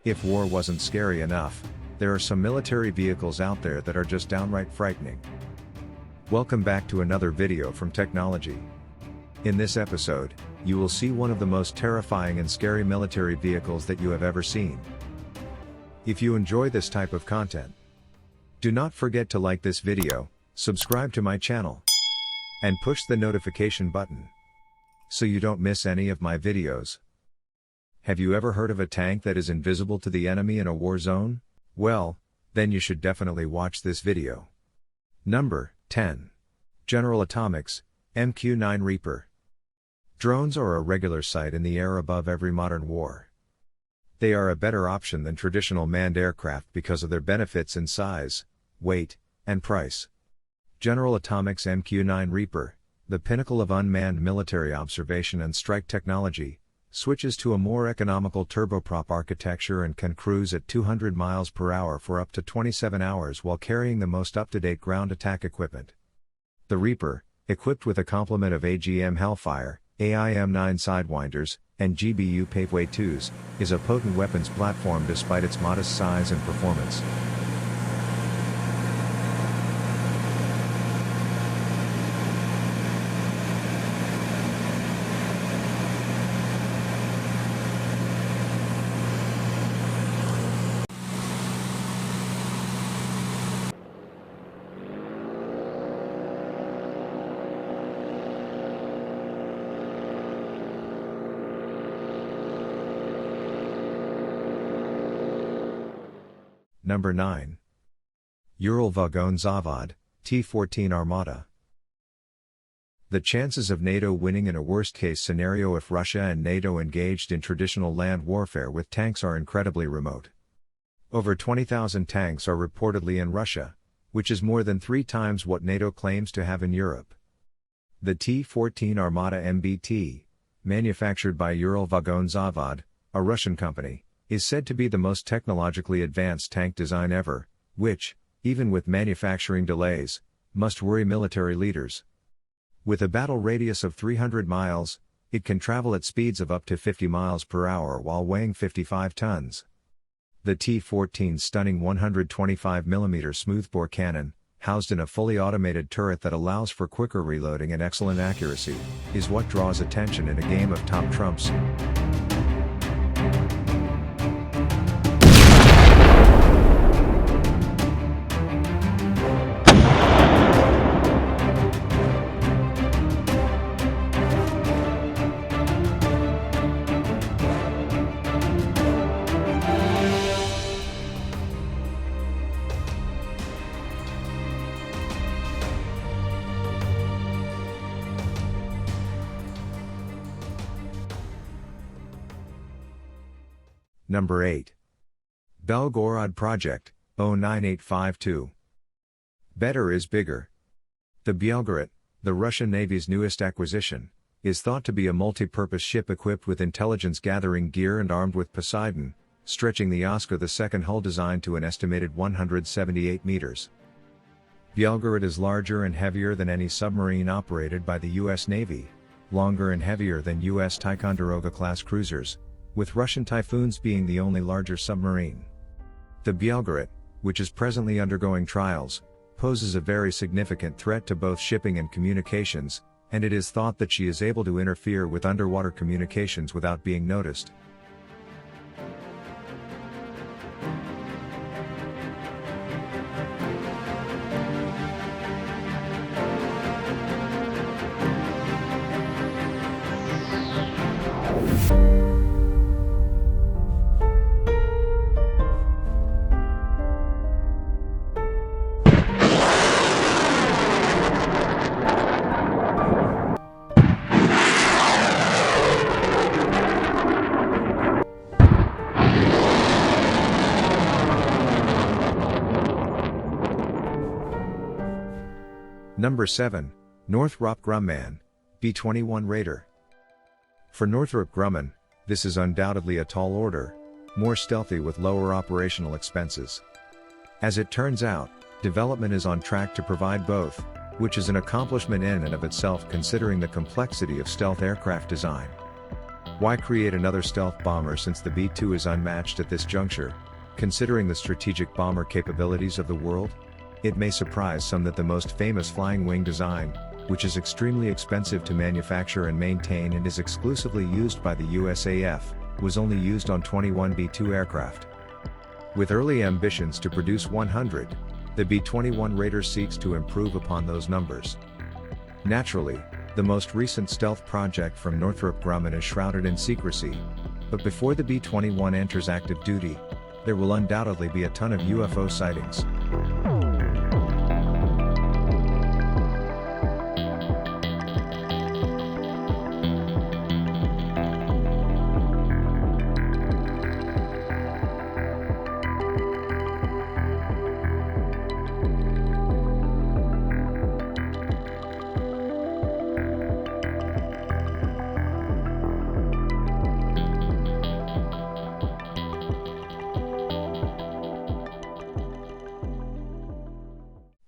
If war wasn't scary enough, there are some military vehicles out there that are just downright frightening. Welcome back to another video from Technology. In this episode, you will see one of the most terrifying and scary military vehicles that you have ever seen. If you enjoy this type of content, do not forget to like this video, subscribe to my channel, and push the notification button, so you don't miss any of my videos. Have you ever heard of a tank that is invisible to the enemy in a war zone? Well, then you should definitely watch this video. Number 10. General Atomics, MQ-9 Reaper. Drones are a regular sight in the air above every modern war. They are a better option than traditional manned aircraft because of their benefits in size, weight, and price. General Atomics MQ-9 Reaper, the pinnacle of unmanned military observation and strike technology, switches to a more economical turboprop architecture and can cruise at 200 miles per hour for up to 27 hours while carrying the most up-to-date ground attack equipment. The Reaper, equipped with a complement of AGM Hellfire, AIM-9 Sidewinders, and GBU Paveway 2s, is a potent weapons platform despite its modest size and performance. Number 9. Ural-Vagon-Zavod, T-14 Armata. The chances of NATO winning in a worst-case scenario if Russia and NATO engaged in traditional land warfare with tanks are incredibly remote. Over 20,000 tanks are reportedly in Russia, which is more than 3 times what NATO claims to have in Europe. The T-14 Armata MBT, manufactured by Ural-Vagon-Zavod, a Russian company, is said to be the most technologically advanced tank design ever, which, even with manufacturing delays, must worry military leaders. With a battle radius of 300 miles, it can travel at speeds of up to 50 miles per hour while weighing 55 tons. The T-14's stunning 125mm smoothbore cannon, housed in a fully automated turret that allows for quicker reloading and excellent accuracy, is what draws attention in a game of top trumps. Number 8. Belgorod Project, 09852. Better is bigger. The Belgorod, the Russian Navy's newest acquisition, is thought to be a multi-purpose ship equipped with intelligence-gathering gear and armed with Poseidon, stretching the Oscar II hull design to an estimated 178 meters. Belgorod is larger and heavier than any submarine operated by the U.S. Navy, longer and heavier than U.S. Ticonderoga-class cruisers, with Russian Typhoons being the only larger submarine. The Belgorod, which is presently undergoing trials, poses a very significant threat to both shipping and communications, and it is thought that she is able to interfere with underwater communications without being noticed. Number 7. Northrop Grumman, B-21 Raider. For Northrop Grumman, this is undoubtedly a tall order, more stealthy with lower operational expenses. As it turns out, development is on track to provide both, which is an accomplishment in and of itself considering the complexity of stealth aircraft design. Why create another stealth bomber since the B-2 is unmatched at this juncture, considering the strategic bomber capabilities of the world? It may surprise some that the most famous flying wing design, which is extremely expensive to manufacture and maintain and is exclusively used by the USAF, was only used on 21 B-2 aircraft. With early ambitions to produce 100, the B-21 Raider seeks to improve upon those numbers. Naturally, the most recent stealth project from Northrop Grumman is shrouded in secrecy, but before the B-21 enters active duty, there will undoubtedly be a ton of UFO sightings.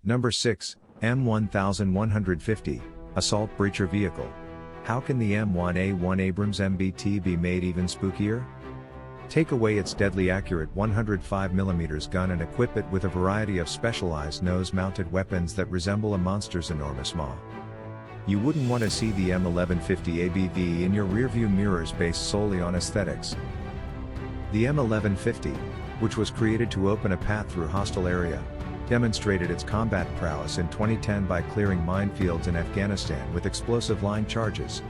Number 6, M1150, Assault Breacher Vehicle. How can the M1A1 Abrams MBT be made even spookier? Take away its deadly accurate 105mm gun and equip it with a variety of specialized nose-mounted weapons that resemble a monster's enormous maw. You wouldn't want to see the M1150 ABV in your rearview mirrors based solely on aesthetics. The M1150, which was created to open a path through hostile area, demonstrated its combat prowess in 2010 by clearing minefields in Afghanistan with explosive line charges.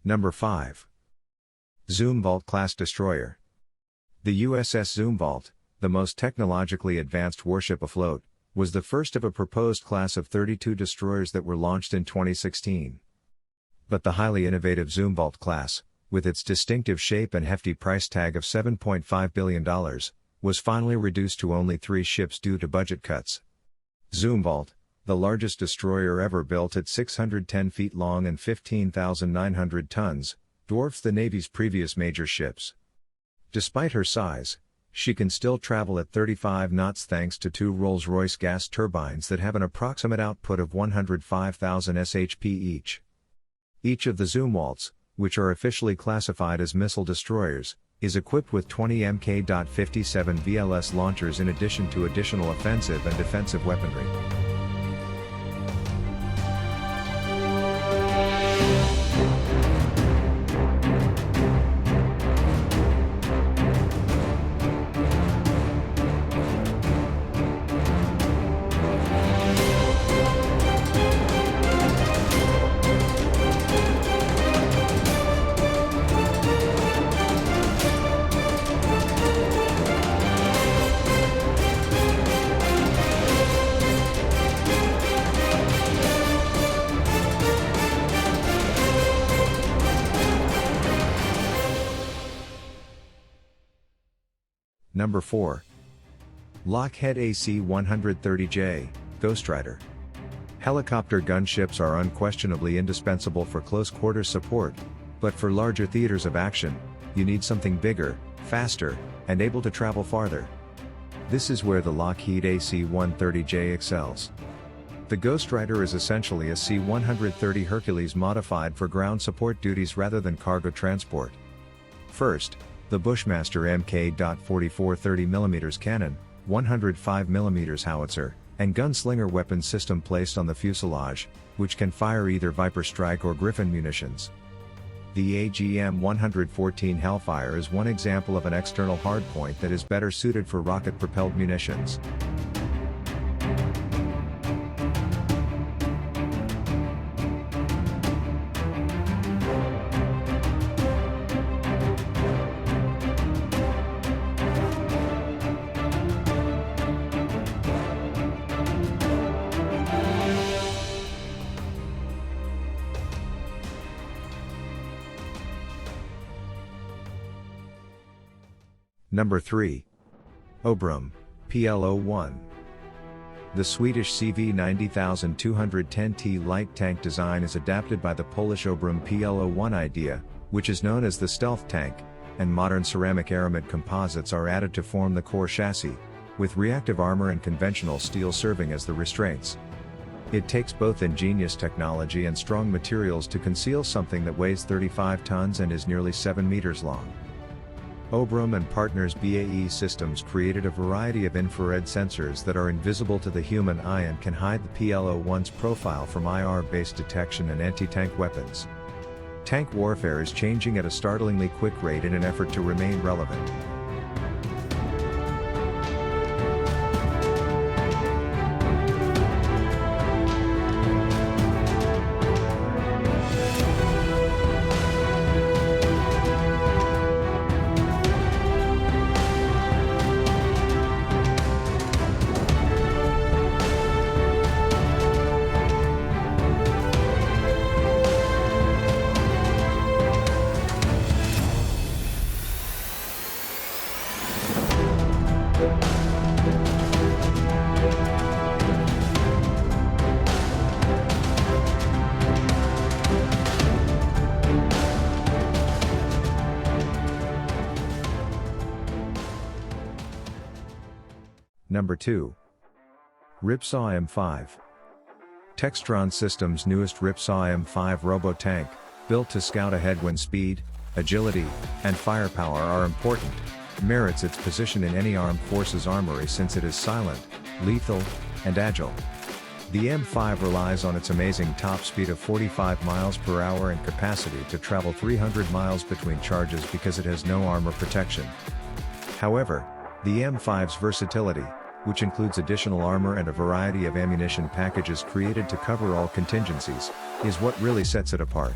Number 5. Zumwalt Class Destroyer. The USS Zumwalt, the most technologically advanced warship afloat, was the first of a proposed class of 32 destroyers that were launched in 2016. But the highly innovative Zumwalt class, with its distinctive shape and hefty price tag of $7.5 billion, was finally reduced to only 3 ships due to budget cuts. Zumwalt, the largest destroyer ever built at 610 feet long and 15,900 tons, dwarfs the Navy's previous major ships. Despite her size, she can still travel at 35 knots thanks to 2 Rolls-Royce gas turbines that have an approximate output of 105,000 shp each. Each of the Zumwalts, which are officially classified as missile destroyers, is equipped with 20 Mk.57 VLS launchers in addition to additional offensive and defensive weaponry. Number 4. Lockheed AC-130J, Ghostwriter. Helicopter gunships are unquestionably indispensable for close-quarters support, but for larger theaters of action, you need something bigger, faster, and able to travel farther. This is where the Lockheed AC-130J excels. The Ghostwriter is essentially a C-130 Hercules modified for ground support duties rather than cargo transport. First, the Bushmaster Mk.44 30mm cannon, 105mm howitzer, and gunslinger weapon system placed on the fuselage, which can fire either Viper Strike or Griffin munitions. The AGM-114 Hellfire is one example of an external hardpoint that is better suited for rocket-propelled munitions. Number 3. Obrum, PL01. The Swedish CV 90210T light tank design is adapted by the Polish Obrum PL01 idea, which is known as the stealth tank, and modern ceramic aramid composites are added to form the core chassis, with reactive armor and conventional steel serving as the restraints. It takes both ingenious technology and strong materials to conceal something that weighs 35 tons and is nearly 7 meters long. Obrum and partners BAE Systems created a variety of infrared sensors that are invisible to the human eye and can hide the PL01's profile from IR-based detection and anti-tank weapons. Tank warfare is changing at a startlingly quick rate in an effort to remain relevant. Number 2. Ripsaw M5. Textron Systems' newest Ripsaw M5 robo-tank, built to scout ahead when speed, agility, and firepower are important, merits its position in any armed forces armory since it is silent, lethal, and agile. The M5 relies on its amazing top speed of 45 miles per hour and capacity to travel 300 miles between charges because it has no armor protection. However, the M5's versatility, which includes additional armor and a variety of ammunition packages created to cover all contingencies, is what really sets it apart.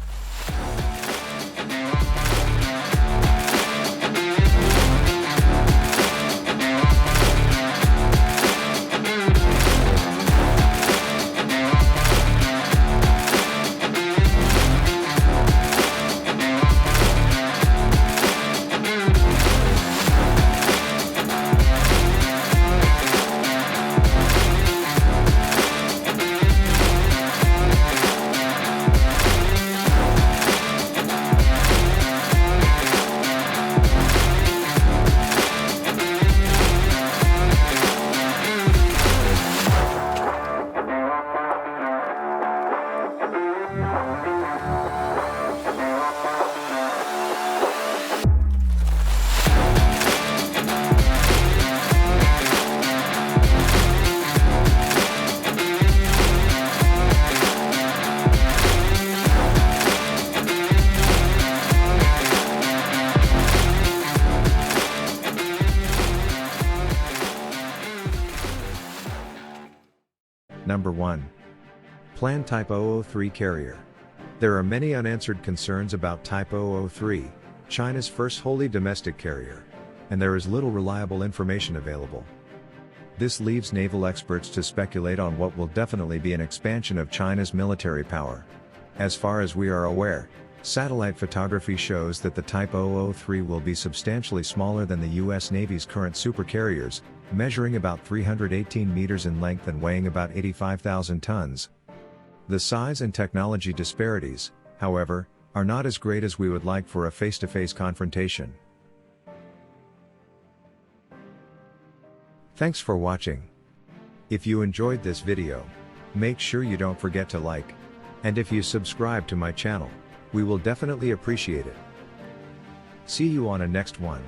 Number 1. Plan Type 003 Carrier. There are many unanswered concerns about Type 003, China's first wholly domestic carrier, and there is little reliable information available. This leaves naval experts to speculate on what will definitely be an expansion of China's military power. As far as we are aware, satellite photography shows that the Type 003 will be substantially smaller than the U.S. Navy's current supercarriers, measuring about 318 meters in length and weighing about 85,000 tons. The size and technology disparities, however, are not as great as we would like for a face-to-face confrontation. Thanks for watching. If you enjoyed this video, make sure you don't forget to like, and if you subscribe to my channel, we will definitely appreciate it. See you on a next one.